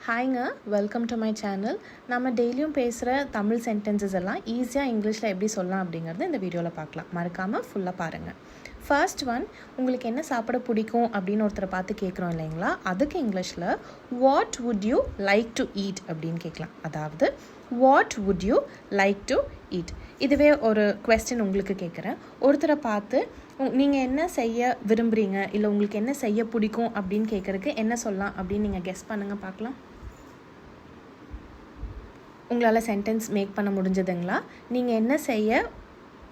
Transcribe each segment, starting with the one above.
ஹாய்ங்க, welcome to my channel. நம்ம டெய்லியும் பேசுகிற தமிழ் சென்டென்சஸ் எல்லாம் ஈஸியாக இங்கிலீஷில் எப்படி சொல்லலாம் அப்படிங்கிறது இந்த வீடியோவில் பார்க்கலாம். மறக்காமல் ஃபுல்லாக பாருங்கள். ஃபர்ஸ்ட் ஒன், உங்களுக்கு என்ன சாப்பிட பிடிக்கும் அப்படின்னு ஒருத்தரை பார்த்து கேட்குறோம் இல்லைங்களா, அதுக்கு இங்கிலீஷில் what would you like to eat அப்படின்னு கேட்கலாம். அதாவது what would you like to eat. இதுவே ஒரு குவெஸ்டின் உங்களுக்கு கேட்குறேன். ஒருத்தரை பார்த்து நீங்கள் என்ன செய்ய விரும்புகிறீங்க, இல்லை உங்களுக்கு என்ன செய்ய பிடிக்கும் அப்படின்னு கேட்குறதுக்கு என்ன சொல்லலாம் அப்படின்னு நீங்கள் கெஸ் பண்ணுங்கள் பார்க்கலாம். உங்களால் சென்டென்ஸ் மேக் பண்ண முடிஞ்சதுங்களா? நீங்கள் என்ன செய்ய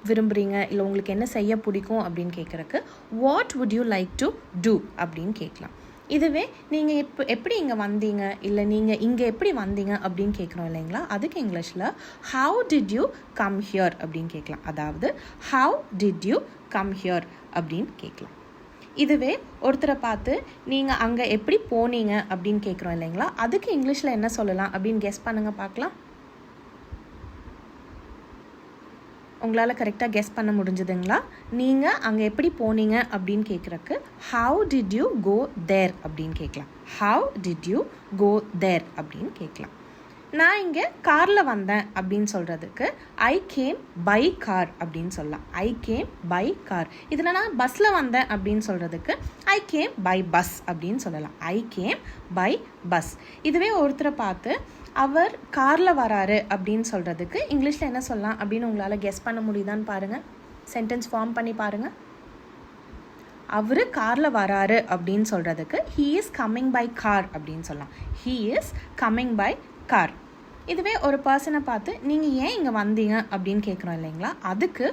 விரும்புகிறீங்க, இல்லை உங்களுக்கு என்ன செய்ய பிடிக்கும் அப்படின்னு கேட்குறக்கு what would you like to do அப்படின்னு கேட்கலாம். இதுவே நீங்கள் எப்படி இங்கே வந்தீங்க, இல்லை நீங்கள் இங்கே எப்படி வந்தீங்க அப்படின்னு கேட்குறோம் இல்லைங்களா, அதுக்கு இங்கிலீஷில் how did you come here அப்படின்னு கேட்கலாம். அதாவது how did you come here அப்படின்னு கேட்கலாம். இதுவே ஒருத்தரை பார்த்து நீங்கள் அங்கே எப்படி போனீங்க அப்படின்னு கேட்குறோம் இல்லைங்களா, அதுக்கு இங்கிலீஷில் என்ன சொல்லலாம் அப்படின்னு கெஸ் பண்ணுங்கள் பார்க்கலாம். உங்களால் கரெக்டாக கெஸ் பண்ண முடிஞ்சதுங்களா? நீங்கள் அங்கே எப்படி போனீங்க அப்படின்னு கேட்குறக்கு ஹவு டிட் யூ கோ தேர் அப்படின்னு கேட்கலாம். ஹவு டிட் யூ கோ தேர் அப்படின்னு கேட்கலாம். நான் இங்கே காரில் வந்தேன் அப்படின்னு சொல்கிறதுக்கு ஐ கேம் பை கார் அப்படின்னு சொல்லலாம். I came by car. இதில் நான் பஸ்ஸில் வந்தேன் அப்படின்னு சொல்கிறதுக்கு ஐ கேம் பை பஸ் அப்படின்னு சொல்லலாம். I came by bus. இதுவே ஒருத்தரை பார்த்து அவர் காரில் வராரு அப்படின்னு சொல்கிறதுக்கு இங்கிலீஷில் என்ன சொல்லலாம் அப்படின்னு உங்களால் கெஸ் பண்ண முடியுதான்னு பாருங்கள். சென்டென்ஸ் ஃபார்ம் பண்ணி பாருங்கள். அவர் காரில் வராரு அப்படின்னு சொல்கிறதுக்கு he is coming by car அப்படின்னு சொல்லலாம். He is coming by car. இதுவே ஒரு பர்சனை பார்த்து நீங்கள் ஏன் இங்கே வந்தீங்க அப்படின்னு கேட்குறோம் இல்லைங்களா, அதுக்கு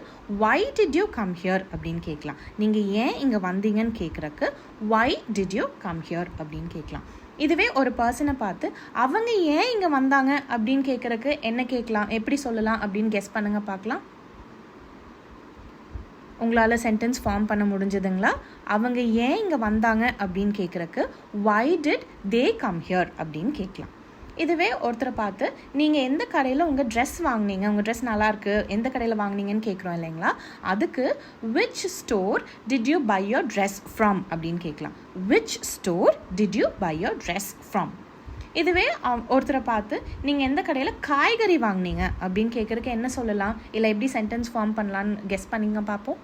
why did you come here அப்படின்னு கேட்கலாம். நீங்கள் ஏன் இங்கே வந்தீங்கன்னு கேட்குறக்கு why did you come here அப்படின்னு கேட்கலாம். இதுவே ஒரு பர்சனை பார்த்து அவங்க ஏன் இங்கே வந்தாங்க அப்படின்னு கேட்குறக்கு என்ன கேட்கலாம், எப்படி சொல்லலாம் அப்படின்னு கெஸ் பண்ணுங்கள் பார்க்கலாம். உங்களால் சென்டென்ஸ் ஃபார்ம் பண்ண முடிஞ்சதுங்களா? அவங்க ஏன் இங்கே வந்தாங்க அப்படின்னு கேட்குறக்கு why did they come here அப்படின்னு கேட்கலாம். இதுவே ஒருத்தரை பார்த்து நீங்கள் எந்த கடையில் உங்கள் ட்ரெஸ் வாங்கினீங்க, உங்கள் ட்ரெஸ் நல்லாயிருக்கு, எந்த கடையில் வாங்கினீங்கன்னு கேட்குறோம் இல்லைங்களா, அதுக்கு which store did you buy your dress from அப்படின்னு கேட்கலாம். Which store did you buy your dress from. இதுவே ஒருத்தரை பார்த்து நீங்கள் எந்த கடையில் காய்கறி வாங்கினீங்க அப்படின்னு கேட்குறதுக்கு என்ன சொல்லலாம், இல்லை எப்படி சென்டென்ஸ் ஃபார்ம் பண்ணலான்னு கெஸ் பண்ணிங்க பார்ப்போம்.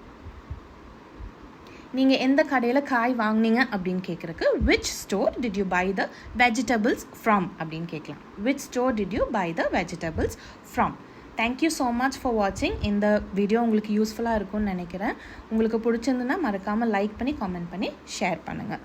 நீங்கள் எந்த கடையில் காய் வாங்கினீங்க அப்படின்னு கேட்குறக்கு which store did you buy the vegetables from அப்படின்னு கேட்கலாம். Which store did you buy the vegetables from. Thank you so much for வாட்சிங். இந்த வீடியோ உங்களுக்கு யூஸ்ஃபுல்லாக இருக்கும்னு நினைக்கிறேன். உங்களுக்கு பிடிச்சிருந்துன்னா மறக்காமல் லைக் பண்ணி, காமெண்ட் பண்ணி, ஷேர் பண்ணுங்கள்.